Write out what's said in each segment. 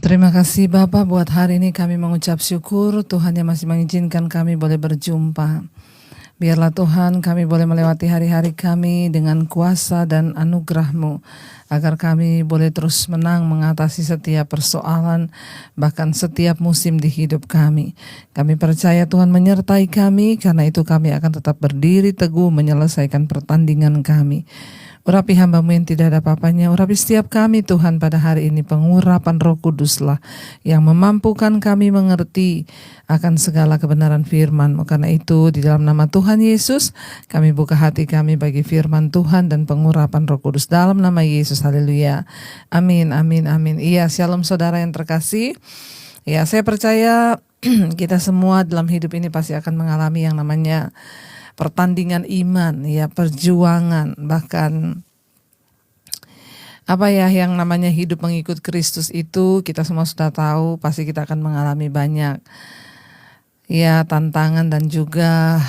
Terima kasih Bapak buat hari ini kami mengucap syukur Tuhan yang masih mengizinkan kami boleh berjumpa. Biarlah Tuhan kami boleh melewati hari-hari kami dengan kuasa dan anugerah-Mu, agar kami boleh terus menang mengatasi setiap persoalan, bahkan setiap musim di hidup kami. Kami percaya Tuhan menyertai kami, karena itu kami akan tetap berdiri teguh menyelesaikan pertandingan kami. Urapi hamba-Mu yang tidak ada apa-apanya, urapi setiap kami Tuhan pada hari ini. Pengurapan Roh Kudus-lah yang memampukan kami mengerti akan segala kebenaran firman-Mu. Karena itu di dalam nama Tuhan Yesus kami buka hati kami bagi firman Tuhan dan pengurapan Roh Kudus dalam nama Yesus. Haleluya. Amin, amin, amin. Iya, shalom saudara yang terkasih. Ya, saya percaya kita semua dalam hidup ini pasti akan mengalami yang namanya pertandingan iman, ya, perjuangan, bahkan yang namanya hidup mengikut Kristus itu kita semua sudah tahu pasti kita akan mengalami banyak ya tantangan dan juga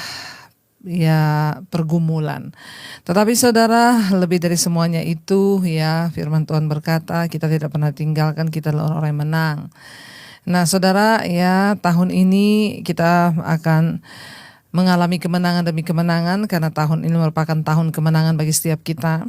ya pergumulan. Tetapi saudara, lebih dari semuanya itu ya firman Tuhan berkata kita tidak pernah tinggalkan, kita adalah orang yang menang. Nah saudara, ya tahun ini kita akan mengalami kemenangan demi kemenangan, karena tahun ini merupakan tahun kemenangan bagi setiap kita.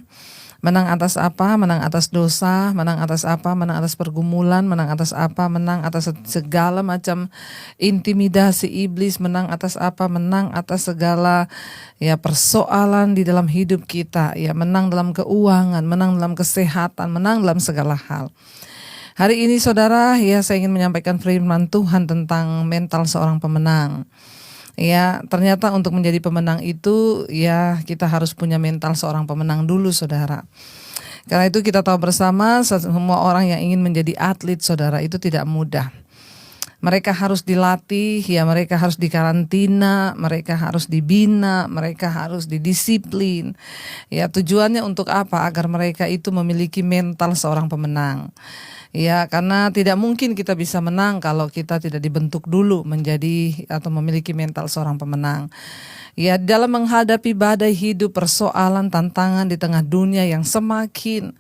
Menang atas apa? Menang atas dosa. Menang atas apa? Menang atas pergumulan. Menang atas apa? Menang atas segala macam intimidasi iblis. Menang atas apa? Menang atas segala ya persoalan di dalam hidup kita. Ya, menang dalam keuangan, menang dalam kesehatan, menang dalam segala hal. Hari ini saudara, ya saya ingin menyampaikan firman Tuhan tentang mental seorang pemenang. Ya, ternyata untuk menjadi pemenang itu ya kita harus punya mental seorang pemenang dulu saudara. Karena itu kita tahu bersama semua orang yang ingin menjadi atlet saudara itu tidak mudah. Mereka harus dilatih, ya mereka harus dikarantina, mereka harus dibina, mereka harus didisiplin. Ya tujuannya untuk apa? Agar mereka itu memiliki mental seorang pemenang. Ya, karena tidak mungkin kita bisa menang kalau kita tidak dibentuk dulu menjadi atau memiliki mental seorang pemenang. Ya, dalam menghadapi badai hidup, persoalan, tantangan di tengah dunia yang semakin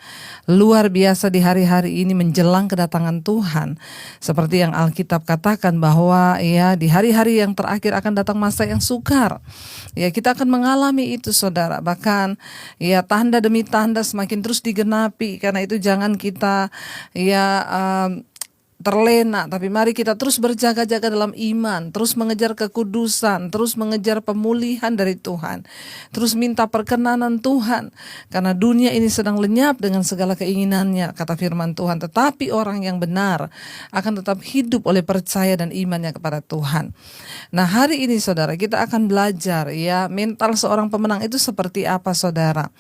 luar biasa di hari-hari ini menjelang kedatangan Tuhan. Seperti yang Alkitab katakan bahwa ya di hari-hari yang terakhir akan datang masa yang sukar. Ya, kita akan mengalami itu saudara. Bahkan ya tanda demi tanda semakin terus digenapi. Karena itu jangan kita terlena, tapi mari kita terus berjaga-jaga dalam iman, terus mengejar kekudusan, terus mengejar pemulihan dari Tuhan, terus minta perkenanan Tuhan, karena dunia ini sedang lenyap dengan segala keinginannya, kata firman Tuhan, tetapi orang yang benar akan tetap hidup oleh percaya dan imannya kepada Tuhan. Nah hari ini saudara, kita akan belajar ya mental seorang pemenang itu seperti apa saudara.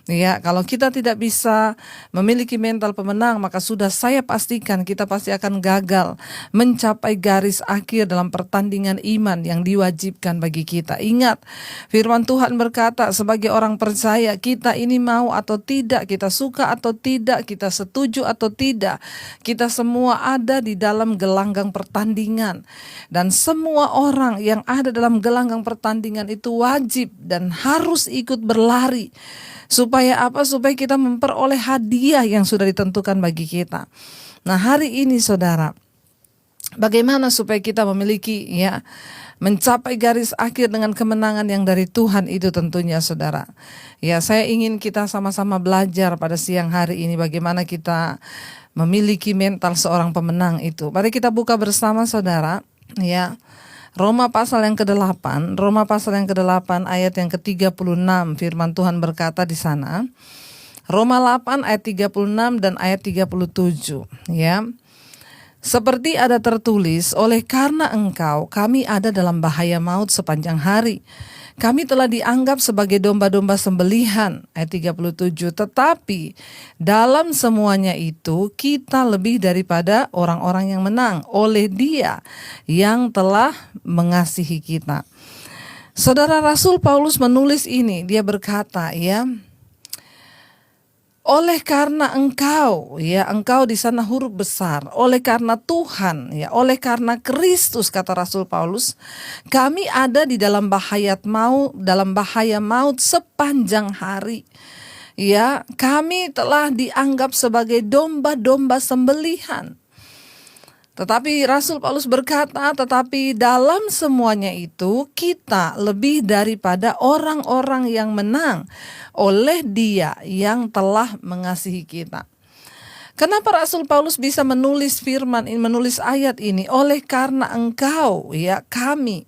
Ya, kalau kita tidak bisa memiliki mental pemenang, maka sudah saya pastikan kita pasti akan gagal mencapai garis akhir dalam pertandingan iman yang diwajibkan bagi kita. Ingat, firman Tuhan berkata sebagai orang percaya, kita ini mau atau tidak, kita suka atau tidak, kita setuju atau tidak, kita semua ada di dalam gelanggang pertandingan. Dan semua orang yang ada dalam gelanggang pertandingan itu wajib dan harus ikut berlari. Supaya apa? Supaya kita memperoleh hadiah yang sudah ditentukan bagi kita. Nah hari ini saudara, bagaimana supaya kita memiliki ya mencapai garis akhir dengan kemenangan yang dari Tuhan itu tentunya saudara. Ya saya ingin kita sama-sama belajar pada siang hari ini bagaimana kita memiliki mental seorang pemenang itu. Mari kita buka bersama saudara ya. Roma pasal yang ke-8, ayat yang ke-36, firman Tuhan berkata di sana. Roma 8 ayat 36 dan ayat 37, ya. Seperti ada tertulis, oleh karena engkau kami ada dalam bahaya maut sepanjang hari. Kami telah dianggap sebagai domba-domba sembelihan, ayat 37. Tetapi dalam semuanya itu kita lebih daripada orang-orang yang menang oleh Dia yang telah mengasihi kita. Saudara, Rasul Paulus menulis ini, dia berkata ya, oleh karena engkau, ya engkau di sana huruf besar, oleh karena Tuhan, ya oleh karena Kristus, kata Rasul Paulus, kami ada di dalam bahaya maut sepanjang hari. Ya, kami telah dianggap sebagai domba-domba sembelihan. Tetapi Rasul Paulus berkata, tetapi dalam semuanya itu kita lebih daripada orang-orang yang menang oleh Dia yang telah mengasihi kita. Kenapa Rasul Paulus bisa menulis firman ini, menulis ayat ini? Oleh karena engkau, ya kami,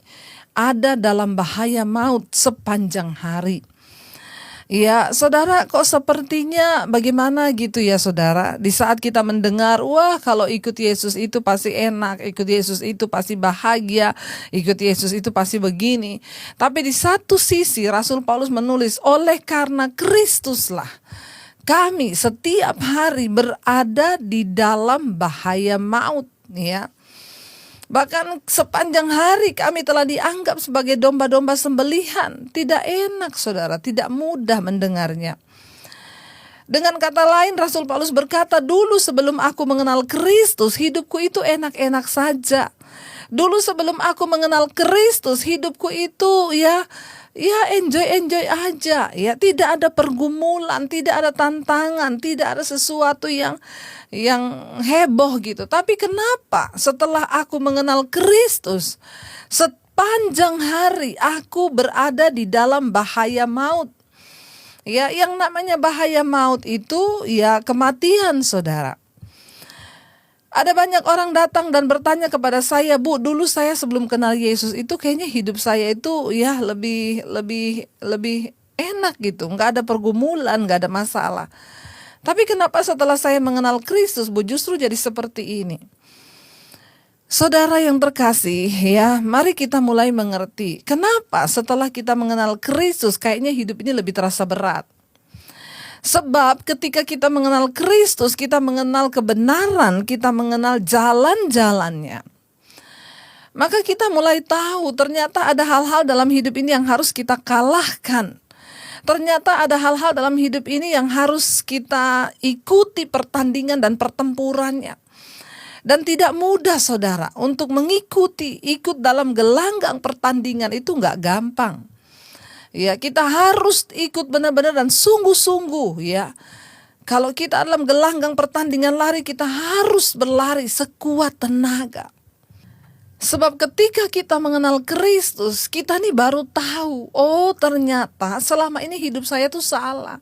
ada dalam bahaya maut sepanjang hari. Ya, saudara, kok sepertinya bagaimana gitu ya, saudara? Di saat kita mendengar, wah kalau ikut Yesus itu pasti enak, ikut Yesus itu pasti bahagia, ikut Yesus itu pasti begini. Tapi di satu sisi Rasul Paulus menulis, oleh karena Kristuslah kami setiap hari berada di dalam bahaya maut, ya. Bahkan sepanjang hari kami telah dianggap sebagai domba-domba sembelihan. Tidak enak, saudara, tidak mudah mendengarnya. Dengan kata lain, Rasul Paulus berkata, dulu sebelum aku mengenal Kristus, hidupku itu enak-enak saja. Dulu sebelum aku mengenal Kristus, hidupku itu ya enjoy aja, ya, tidak ada pergumulan, tidak ada tantangan, tidak ada sesuatu yang heboh gitu. Tapi kenapa setelah aku mengenal Kristus, sepanjang hari aku berada di dalam bahaya maut? Ya, yang namanya bahaya maut itu ya kematian, saudara. Ada banyak orang datang dan bertanya kepada saya, Bu, dulu saya sebelum kenal Yesus itu kayaknya hidup saya itu ya lebih enak gitu, nggak ada pergumulan, nggak ada masalah. Tapi kenapa setelah saya mengenal Kristus, Bu, justru jadi seperti ini? Saudara yang terkasih, ya, mari kita mulai mengerti kenapa setelah kita mengenal Kristus kayaknya hidup ini lebih terasa berat. Sebab ketika kita mengenal Kristus, kita mengenal kebenaran, kita mengenal jalan-jalannya. Maka kita mulai tahu ternyata ada hal-hal dalam hidup ini yang harus kita kalahkan. Ternyata ada hal-hal dalam hidup ini yang harus kita ikuti pertandingan dan pertempurannya. Dan tidak mudah, saudara, untuk ikut dalam gelanggang pertandingan itu nggak gampang. Ya, kita harus ikut benar-benar dan sungguh-sungguh, ya. Kalau kita dalam gelanggang pertandingan lari, kita harus berlari sekuat tenaga. Sebab ketika kita mengenal Kristus, kita nih baru tahu, oh ternyata selama ini hidup saya tuh salah.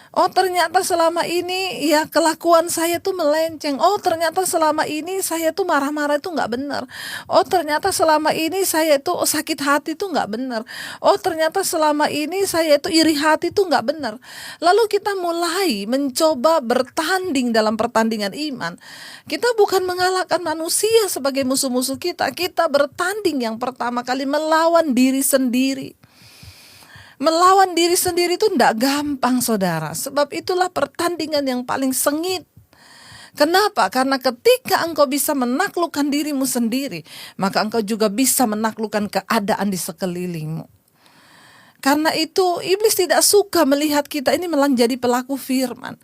Oh ternyata selama ini ya kelakuan saya tuh melenceng. Oh ternyata selama ini saya tuh marah-marah itu gak benar. Oh ternyata selama ini saya tuh sakit hati tuh gak benar. Oh ternyata selama ini saya tuh iri hati tuh gak benar. Lalu kita mulai mencoba bertanding dalam pertandingan iman. Kita bukan mengalahkan manusia sebagai musuh-musuh kita. Kita bertanding yang pertama kali melawan diri sendiri. Melawan diri sendiri itu tidak gampang, saudara. Sebab itulah pertandingan yang paling sengit. Kenapa? Karena ketika engkau bisa menaklukkan dirimu sendiri, maka engkau juga bisa menaklukkan keadaan di sekelilingmu. Karena itu iblis tidak suka melihat kita ini menjadi pelaku firman.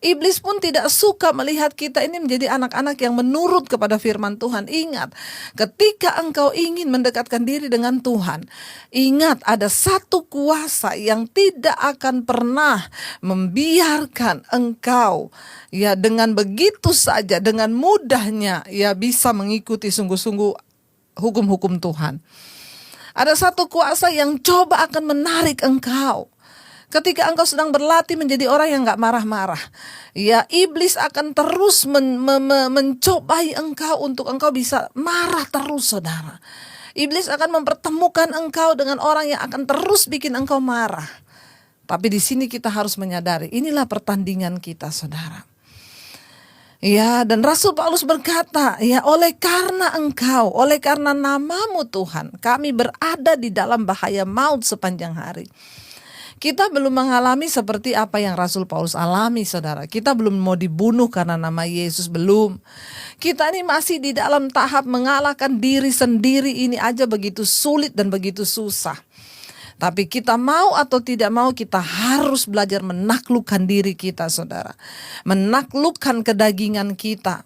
Iblis pun tidak suka melihat kita ini menjadi anak-anak yang menurut kepada firman Tuhan. Ingat, ketika engkau ingin mendekatkan diri dengan Tuhan, ingat ada satu kuasa yang tidak akan pernah membiarkan engkau ya dengan begitu saja, dengan mudahnya ya bisa mengikuti sungguh-sungguh hukum-hukum Tuhan. Ada satu kuasa yang coba akan menarik engkau. Ketika engkau sedang berlatih menjadi orang yang gak marah-marah, ya iblis akan terus mencobai engkau untuk engkau bisa marah terus, saudara. Iblis akan mempertemukan engkau dengan orang yang akan terus bikin engkau marah. Tapi di sini kita harus menyadari, inilah pertandingan kita, saudara. Ya, dan Rasul Paulus berkata, ya oleh karena engkau, oleh karena namamu Tuhan, kami berada di dalam bahaya maut sepanjang hari. Kita belum mengalami seperti apa yang Rasul Paulus alami, saudara. Kita belum mau dibunuh karena nama Yesus, belum. Kita ini masih di dalam tahap mengalahkan diri sendiri, ini aja begitu sulit dan begitu susah. Tapi kita mau atau tidak mau, kita harus belajar menaklukkan diri kita, saudara. Menaklukkan kedagingan kita.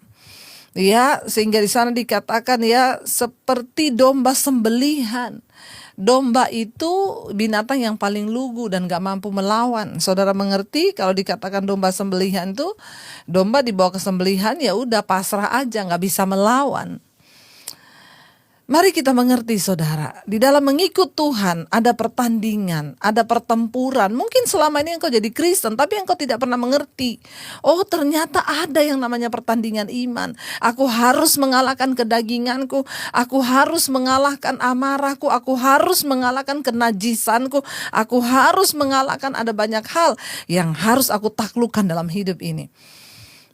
Ya, sehingga di sana dikatakan ya seperti domba sembelihan. Domba itu binatang yang paling lugu dan gak mampu melawan. Saudara mengerti kalau dikatakan domba sembelihan itu, domba dibawa ke sembelihan ya udah pasrah aja, gak bisa melawan. Mari kita mengerti saudara, di dalam mengikut Tuhan ada pertandingan, ada pertempuran. Mungkin selama ini engkau jadi Kristen tapi engkau tidak pernah mengerti. Oh ternyata ada yang namanya pertandingan iman. Aku harus mengalahkan kedaginganku, aku harus mengalahkan amarahku, aku harus mengalahkan kenajisanku, aku harus mengalahkan ada banyak hal yang harus aku taklukkan dalam hidup ini.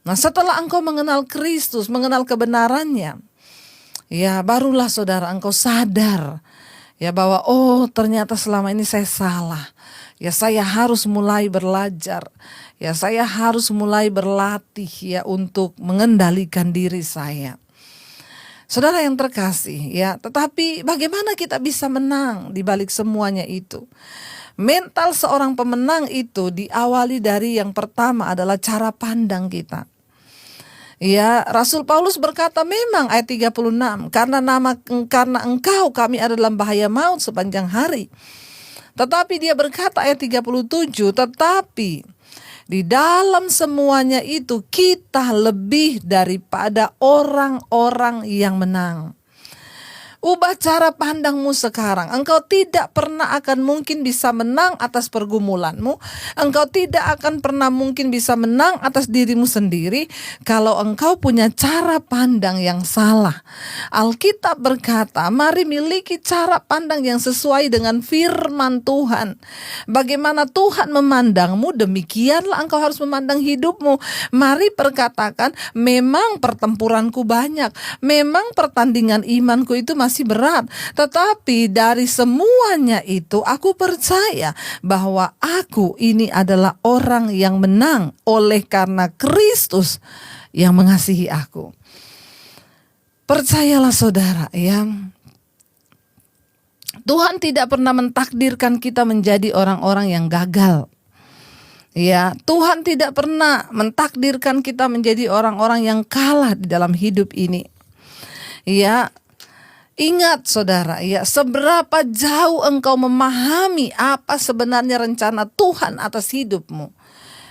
Nah setelah engkau mengenal Kristus, mengenal kebenarannya, ya barulah saudara engkau sadar ya bahwa oh ternyata selama ini saya salah. Ya saya harus mulai belajar. Ya saya harus mulai berlatih ya untuk mengendalikan diri saya. Saudara yang terkasih ya, tetapi bagaimana kita bisa menang di balik semuanya itu? Mental seorang pemenang itu diawali dari yang pertama adalah cara pandang kita. Ya, Rasul Paulus berkata memang ayat 36, karena engkau kami ada dalam bahaya maut sepanjang hari. Tetapi dia berkata ayat 37, tetapi di dalam semuanya itu kita lebih daripada orang-orang yang menang. Ubah cara pandangmu sekarang. Engkau tidak pernah akan mungkin bisa menang atas pergumulanmu. Engkau tidak akan pernah mungkin bisa menang atas dirimu sendiri kalau engkau punya cara pandang yang salah. Alkitab berkata, mari miliki cara pandang yang sesuai dengan firman Tuhan. Bagaimana Tuhan memandangmu, demikianlah engkau harus memandang hidupmu. Mari perkatakan, memang pertempuranku banyak. Memang pertandingan imanku itu masih berat, tetapi dari semuanya itu aku percaya bahwa aku ini adalah orang yang menang oleh karena Kristus yang mengasihi aku. Percayalah saudara ya, Tuhan tidak pernah mentakdirkan kita menjadi orang-orang yang gagal. Ya, Tuhan tidak pernah mentakdirkan kita menjadi orang-orang yang kalah di dalam hidup ini. Ya, ingat saudara ya, seberapa jauh engkau memahami apa sebenarnya rencana Tuhan atas hidupmu,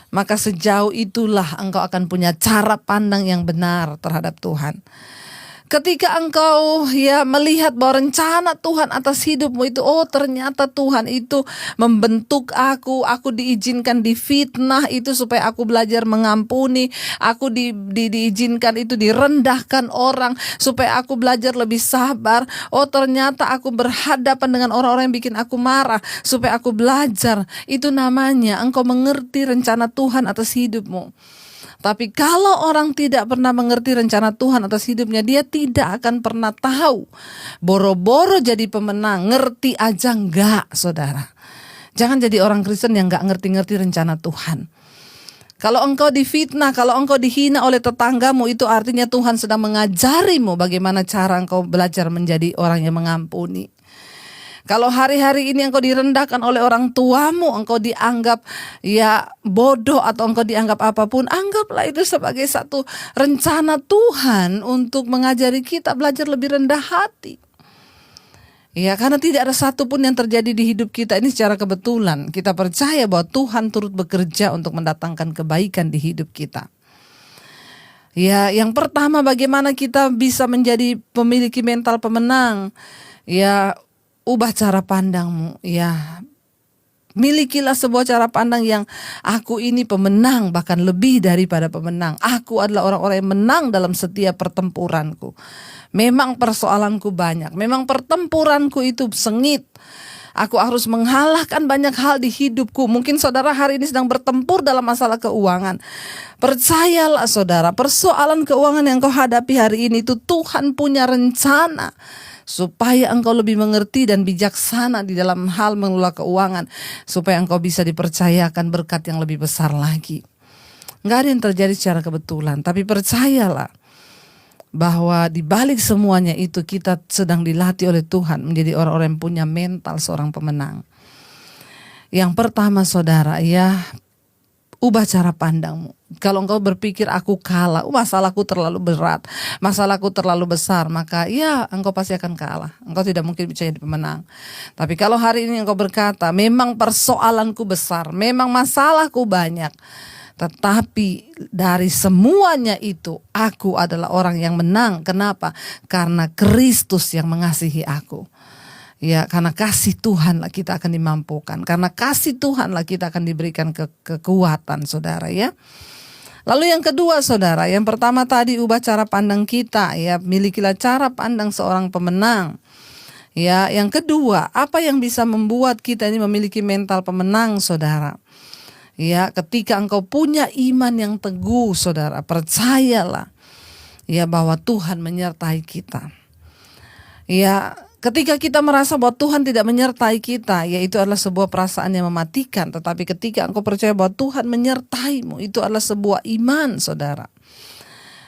maka sejauh itulah engkau akan punya cara pandang yang benar terhadap Tuhan. Ketika engkau ya melihat bahwa rencana Tuhan atas hidupmu itu, oh ternyata Tuhan itu membentuk aku diizinkan difitnah itu supaya aku belajar mengampuni, aku diizinkan itu direndahkan orang supaya aku belajar lebih sabar. Oh ternyata aku berhadapan dengan orang-orang yang bikin aku marah supaya aku belajar. Itu namanya engkau mengerti rencana Tuhan atas hidupmu. Tapi kalau orang tidak pernah mengerti rencana Tuhan atas hidupnya, dia tidak akan pernah tahu. Boro-boro jadi pemenang, ngerti aja enggak, saudara. Jangan jadi orang Kristen yang enggak ngerti-ngerti rencana Tuhan. Kalau engkau difitnah, kalau engkau dihina oleh tetanggamu, itu artinya Tuhan sedang mengajarimu bagaimana cara engkau belajar menjadi orang yang mengampuni. Kalau hari-hari ini engkau direndahkan oleh orang tuamu, engkau dianggap ya bodoh atau engkau dianggap apapun, anggaplah itu sebagai satu rencana Tuhan untuk mengajari kita belajar lebih rendah hati. Ya, karena tidak ada satupun yang terjadi di hidup kita ini secara kebetulan. Kita percaya bahwa Tuhan turut bekerja untuk mendatangkan kebaikan di hidup kita. Ya, yang pertama bagaimana kita bisa menjadi memiliki mental pemenang? Ya, ubah cara pandangmu ya. Milikilah sebuah cara pandang yang aku ini pemenang, bahkan lebih daripada pemenang. Aku adalah orang-orang yang menang dalam setiap pertempuranku. Memang persoalanku banyak, memang pertempuranku itu sengit. Aku harus mengalahkan banyak hal di hidupku. Mungkin saudara hari ini sedang bertempur dalam masalah keuangan. Percayalah saudara, persoalan keuangan yang kau hadapi hari ini itu Tuhan punya rencana supaya engkau lebih mengerti dan bijaksana di dalam hal mengelola keuangan, supaya engkau bisa dipercayakan berkat yang lebih besar lagi. Nggak ada yang terjadi secara kebetulan, tapi percayalah bahwa di balik semuanya itu kita sedang dilatih oleh Tuhan menjadi orang-orang yang punya mental seorang pemenang. Yang pertama saudara ya, Ubah cara pandangmu. Kalau engkau berpikir aku kalah, masalahku terlalu berat, masalahku terlalu besar, maka ya engkau pasti akan kalah. Engkau tidak mungkin bisa jadi pemenang. Tapi kalau hari ini engkau berkata, memang persoalanku besar, memang masalahku banyak, tetapi dari semuanya itu aku adalah orang yang menang. Kenapa? Karena Kristus yang mengasihi aku. Ya, karena kasih Tuhanlah kita akan dimampukan. Karena kasih Tuhanlah kita akan diberikan kekuatan, saudara ya. Lalu yang kedua, saudara, yang pertama tadi ubah cara pandang kita, ya, milikilah cara pandang seorang pemenang. Ya, yang kedua, apa yang bisa membuat kita ini memiliki mental pemenang, saudara? Ya, ketika engkau punya iman yang teguh, saudara, percayalah ya bahwa Tuhan menyertai kita. Ya, ketika kita merasa bahwa Tuhan tidak menyertai kita, yaitu adalah sebuah perasaan yang mematikan. Tetapi ketika engkau percaya bahwa Tuhan menyertaimu, itu adalah sebuah iman, saudara.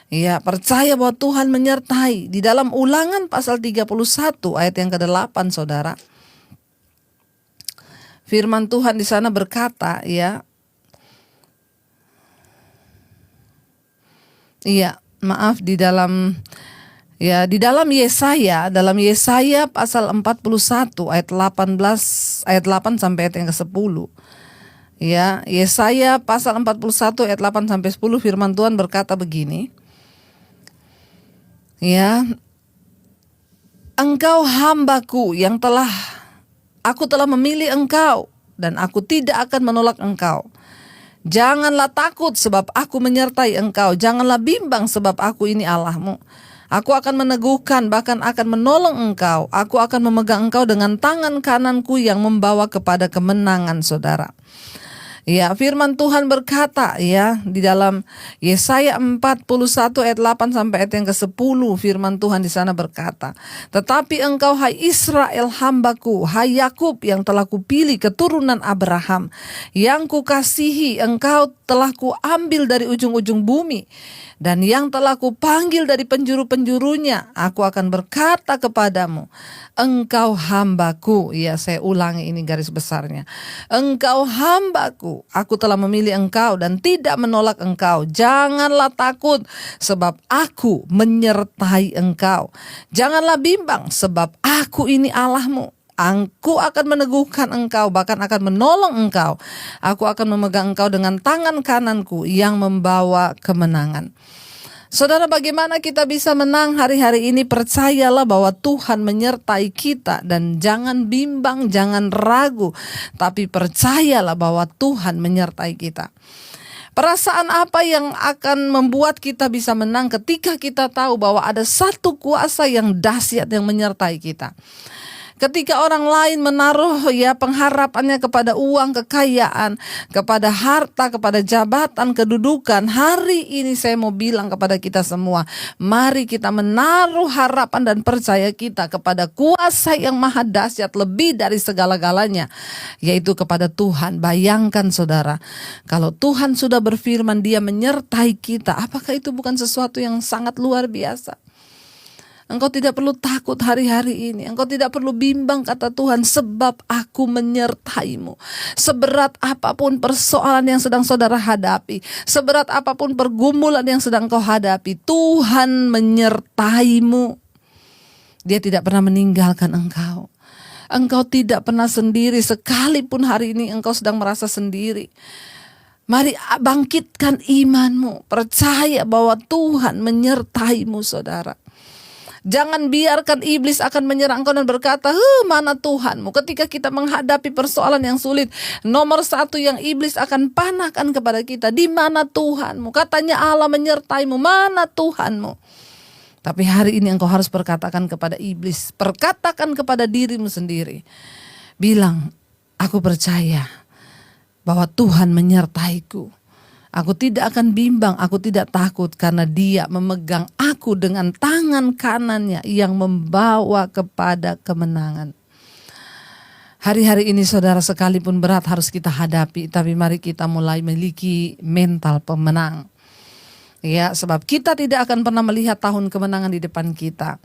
Ya, percaya bahwa Tuhan menyertai. Di dalam Ulangan pasal 31 ayat yang ke-8, saudara. Firman Tuhan di sana berkata, ya. Iya, maaf di dalam Yesaya, pasal 41 ayat 18 ayat 8 sampai ayat yang ke-10. Ya, Yesaya pasal 41 ayat 8 sampai 10 firman Tuhan berkata begini. Ya, engkau hambaku yang aku telah memilih engkau dan aku tidak akan menolak engkau. Janganlah takut sebab aku menyertai engkau. Janganlah bimbang sebab aku ini Allahmu. Aku akan meneguhkan bahkan akan menolong engkau. Aku akan memegang engkau dengan tangan kananku yang membawa kepada kemenangan, saudara. Ya, firman Tuhan berkata ya di dalam Yesaya 41 ayat 8 sampai ayat yang ke-10 firman Tuhan di sana berkata, "Tetapi engkau hai Israel hambaku, hai Yakub yang telah kupilih keturunan Abraham, yang kukasihi, engkau telah kuambil dari ujung-ujung bumi. Dan yang telah kupanggil dari penjuru-penjurunya, aku akan berkata kepadamu, engkau hambaku." Ya, saya ulangi ini garis besarnya. Engkau hambaku, aku telah memilih engkau dan tidak menolak engkau. Janganlah takut sebab aku menyertai engkau. Janganlah bimbang sebab aku ini Allahmu. Aku akan meneguhkan engkau, bahkan akan menolong engkau. Aku akan memegang engkau dengan tangan kananku yang membawa kemenangan. Saudara, bagaimana kita bisa menang hari-hari ini? Percayalah bahwa Tuhan menyertai kita dan jangan bimbang, jangan ragu. Tapi percayalah bahwa Tuhan menyertai kita. Perasaan apa yang akan membuat kita bisa menang ketika kita tahu bahwa ada satu kuasa yang dahsyat yang menyertai kita? Ketika orang lain menaruh ya pengharapannya kepada uang, kekayaan, kepada harta, kepada jabatan, kedudukan, hari ini saya mau bilang kepada kita semua, mari kita menaruh harapan dan percaya kita kepada kuasa yang maha dahsyat lebih dari segala-galanya, yaitu kepada Tuhan. Bayangkan saudara, kalau Tuhan sudah berfirman Dia menyertai kita, apakah itu bukan sesuatu yang sangat luar biasa? Engkau tidak perlu takut hari-hari ini. Engkau tidak perlu bimbang, kata Tuhan, sebab aku menyertaimu. Seberat apapun persoalan yang sedang saudara hadapi, seberat apapun pergumulan yang sedang kau hadapi, Tuhan menyertaimu. Dia tidak pernah meninggalkan engkau. Engkau tidak pernah sendiri, sekalipun hari ini engkau sedang merasa sendiri. Mari bangkitkan imanmu, percaya bahwa Tuhan menyertaimu, saudara. Jangan biarkan iblis akan menyerang engkau dan berkata, mana Tuhanmu? Ketika kita menghadapi persoalan yang sulit, nomor satu yang iblis akan panahkan kepada kita, di mana Tuhanmu? Katanya Allah menyertaimu, mana Tuhanmu? Tapi hari ini engkau harus perkatakan kepada iblis, perkatakan kepada dirimu sendiri. Bilang, aku percaya bahwa Tuhan menyertaiku. Aku tidak akan bimbang, aku tidak takut karena Dia memegang aku dengan tangan kanannya yang membawa kepada kemenangan. Hari-hari ini saudara, sekalipun berat harus kita hadapi, tapi mari kita mulai memiliki mental pemenang. Ya, sebab kita tidak akan pernah melihat tahun kemenangan di depan kita.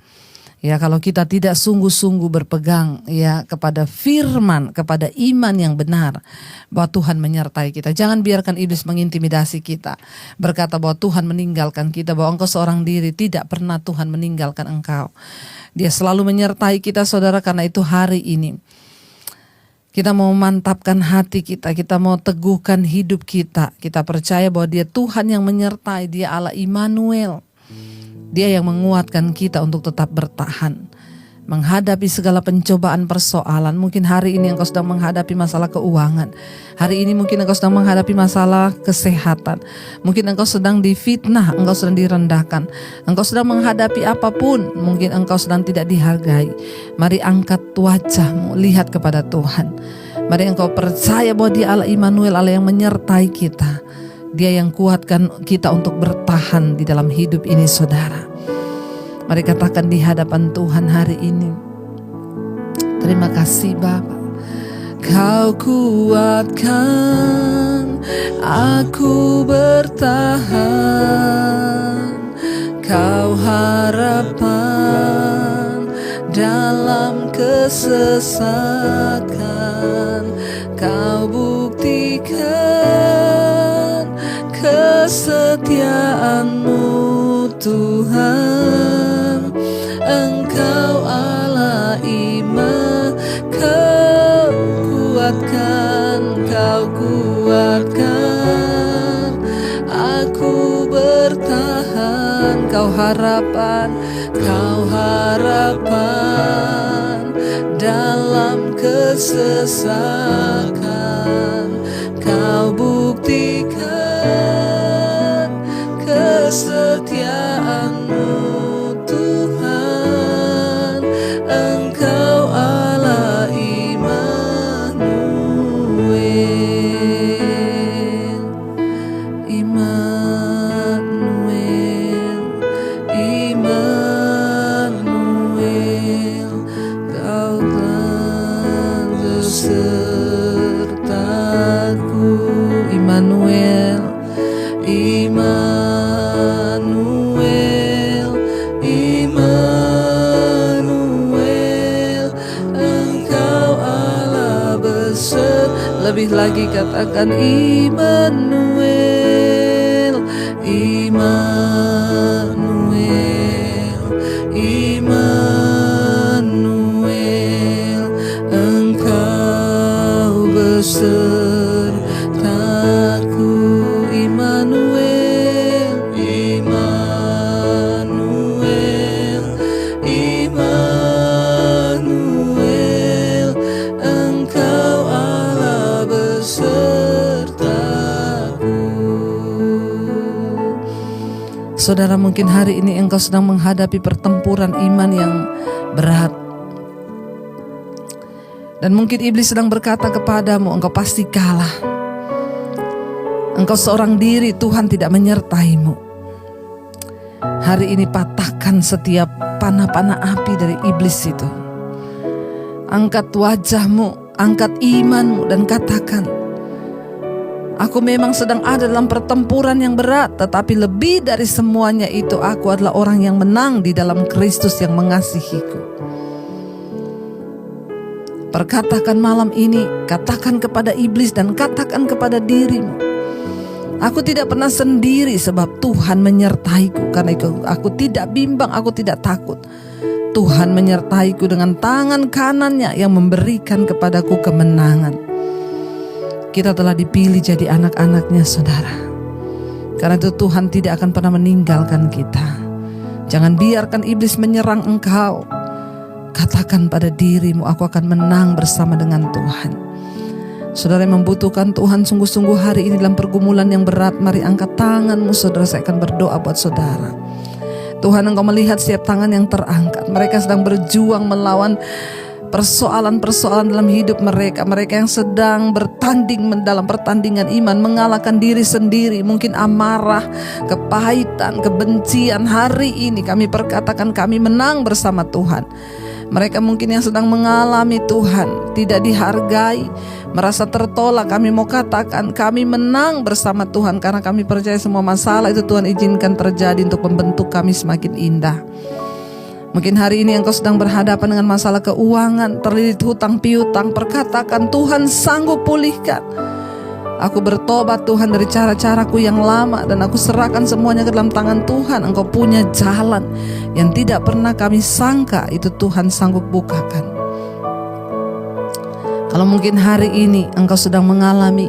Ya, kalau kita tidak sungguh-sungguh berpegang ya kepada firman, kepada iman yang benar, bahwa Tuhan menyertai kita. Jangan biarkan iblis mengintimidasi kita, berkata bahwa Tuhan meninggalkan kita, bahwa engkau seorang diri. Tidak pernah Tuhan meninggalkan engkau. Dia selalu menyertai kita, saudara. Karena itu hari ini kita mau mantapkan hati kita, kita mau teguhkan hidup kita. Kita percaya bahwa Dia Tuhan yang menyertai, Dia Allah Immanuel. Dia yang menguatkan kita untuk tetap bertahan menghadapi segala pencobaan persoalan. Mungkin hari ini engkau sedang menghadapi masalah keuangan. Hari ini mungkin engkau sedang menghadapi masalah kesehatan. Mungkin engkau sedang difitnah, engkau sedang direndahkan. Engkau sedang menghadapi apapun, mungkin engkau sedang tidak dihargai. Mari angkat wajahmu, lihat kepada Tuhan. Mari engkau percaya bahwa Dia Allah Immanuel, Allah yang menyertai kita. Dia yang kuatkan kita untuk bertahan di dalam hidup ini, saudara. Mari katakan di hadapan Tuhan hari ini, terima kasih Bapa, Kau kuatkan aku bertahan. Kau harapan dalam kesesakan. Kau buktikan kesetiaan-Mu Tuhan. Engkau Allah iman, Kau kuatkan aku bertahan. Kau harapan dalam kesesakan. Kau buktikan kesetiaan-Mu Tuhan. Engkau Allah Immanuel. Immanuel, Immanuel, Kau telah besertaku. Immanuel, Immanuel, Immanuel, Engkau Allah beserta. Lebih lagi katakan Immanuel, Immanuel, Immanuel, Engkau besertaku. Immanuel, Immanuel, Immanuel, Engkau Allah besertaku. Saudara, mungkin hari ini engkau sedang menghadapi pertempuran iman yang berat. Dan mungkin iblis sedang berkata kepadamu, engkau pasti kalah. Engkau seorang diri, Tuhan tidak menyertaimu. Hari ini patahkan setiap panah-panah api dari iblis itu. Angkat wajahmu, angkat imanmu dan katakan, aku memang sedang ada dalam pertempuran yang berat, tetapi lebih dari semuanya itu aku adalah orang yang menang di dalam Kristus yang mengasihiku. Perkatakan malam ini, katakan kepada iblis dan katakan kepada dirimu, aku tidak pernah sendiri sebab Tuhan menyertaiku. Karena itu aku tidak bimbang, aku tidak takut. Tuhan menyertaiku dengan tangan kanannya yang memberikan kepadaku kemenangan. Kita telah dipilih jadi anak-anaknya, saudara. Karena itu Tuhan tidak akan pernah meninggalkan kita. Jangan biarkan iblis menyerang engkau. Katakan pada dirimu, aku akan menang bersama dengan Tuhan. Saudara yang membutuhkan Tuhan sungguh-sungguh hari ini dalam pergumulan yang berat, mari angkat tanganmu, saudara. Saya akan berdoa buat saudara. Tuhan, Engkau melihat setiap tangan yang terangkat. Mereka sedang berjuang melawan persoalan-persoalan dalam hidup mereka. Mereka yang sedang bertanding dalam pertandingan iman, mengalahkan diri sendiri. Mungkin amarah, kepahitan, kebencian. Hari ini kami perkatakan kami menang bersama Tuhan. Mereka mungkin yang sedang mengalami Tuhan tidak dihargai, merasa tertolak. Kami mau katakan kami menang bersama Tuhan, karena kami percaya semua masalah itu Tuhan izinkan terjadi untuk membentuk kami semakin indah. Mungkin hari ini engkau sedang berhadapan dengan masalah keuangan, terlilit hutang piutang. Perkatakan, Tuhan sanggup pulihkan. Aku bertobat Tuhan dari cara-caraku yang lama, dan aku serahkan semuanya ke dalam tangan Tuhan. Engkau punya jalan yang tidak pernah kami sangka, itu Tuhan sanggup bukakan. Kalau mungkin hari ini engkau sedang mengalami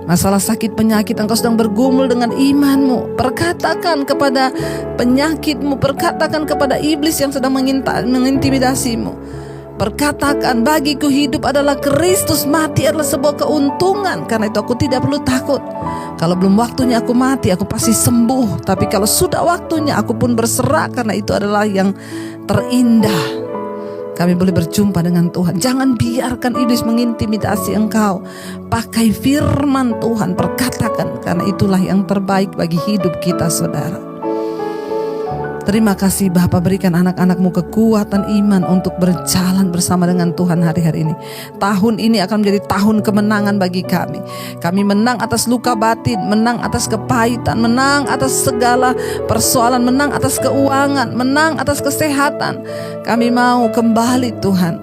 masalah sakit penyakit, engkau sedang bergumul dengan imanmu, perkatakan kepada penyakitmu, perkatakan kepada iblis yang sedang mengintimidasimu. Perkatakan, bagiku hidup adalah Kristus, mati adalah sebuah keuntungan. Karena itu aku tidak perlu takut. Kalau belum waktunya aku mati, aku pasti sembuh. Tapi kalau sudah waktunya, aku pun berserah, karena itu adalah yang terindah. Kami boleh berjumpa dengan Tuhan. Jangan biarkan iblis mengintimidasi engkau. Pakai firman Tuhan, perkatakan, karena itulah yang terbaik bagi hidup kita, saudara. Terima kasih Bapa, berikan anak-anakmu kekuatan iman untuk berjalan bersama dengan Tuhan hari-hari ini. Tahun ini akan menjadi tahun kemenangan bagi kami. Kami menang atas luka batin, menang atas kepahitan, menang atas segala persoalan, menang atas keuangan, menang atas kesehatan. Kami mau kembali Tuhan,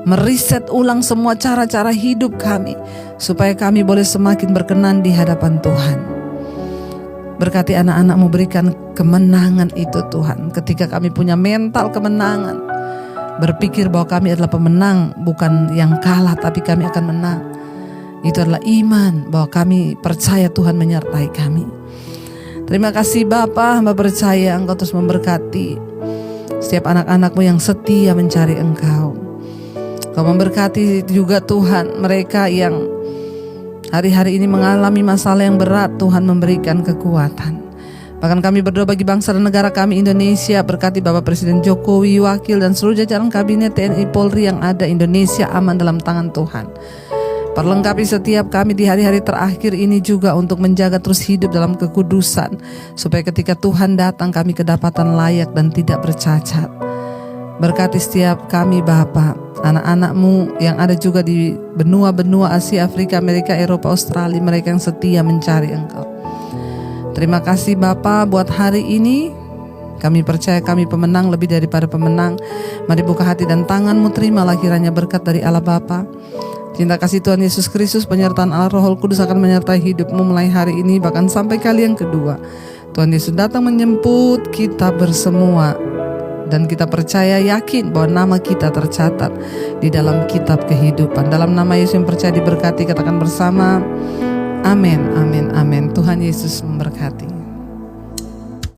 meriset ulang semua cara-cara hidup kami, supaya kami boleh semakin berkenan di hadapan Tuhan. Berkati anak-anak-Mu, berikan kemenangan itu Tuhan. Ketika kami punya mental kemenangan, berpikir bahwa kami adalah pemenang, bukan yang kalah, tapi kami akan menang. Itu adalah iman bahwa kami percaya Tuhan menyertai kami. Terima kasih Bapa, hamba percaya Engkau terus memberkati setiap anak-anak-Mu yang setia mencari Engkau. Kau memberkati juga Tuhan mereka yang hari-hari ini mengalami masalah yang berat. Tuhan memberikan kekuatan. Bahkan kami berdoa bagi bangsa dan negara kami Indonesia. Berkati Bapak Presiden Jokowi, wakil dan seluruh jajaran kabinet TNI Polri yang ada. Indonesia aman dalam tangan Tuhan. Perlengkapi setiap kami di hari-hari terakhir ini juga untuk menjaga terus hidup dalam kekudusan, supaya ketika Tuhan datang kami kedapatan layak dan tidak bercacat. Berkati setiap kami Bapa, anak-anak-Mu yang ada juga di benua-benua Asia, Afrika, Amerika, Eropa, Australia, mereka yang setia mencari Engkau. Terima kasih Bapa buat hari ini. Kami percaya kami pemenang lebih daripada pemenang. Mari buka hati dan tangan-Mu, terimalah kiranya berkat dari Allah Bapa. Cinta kasih Tuhan Yesus Kristus, penyertaan Allah Roh Kudus akan menyertai hidup-Mu mulai hari ini bahkan sampai kali yang kedua. Tuhan Yesus datang menjemput kita bersemua. Dan kita percaya yakin bahwa nama kita tercatat di dalam kitab kehidupan. Dalam nama Yesus yang percaya diberkati, katakan bersama, amin, amin, amin. Tuhan Yesus memberkati.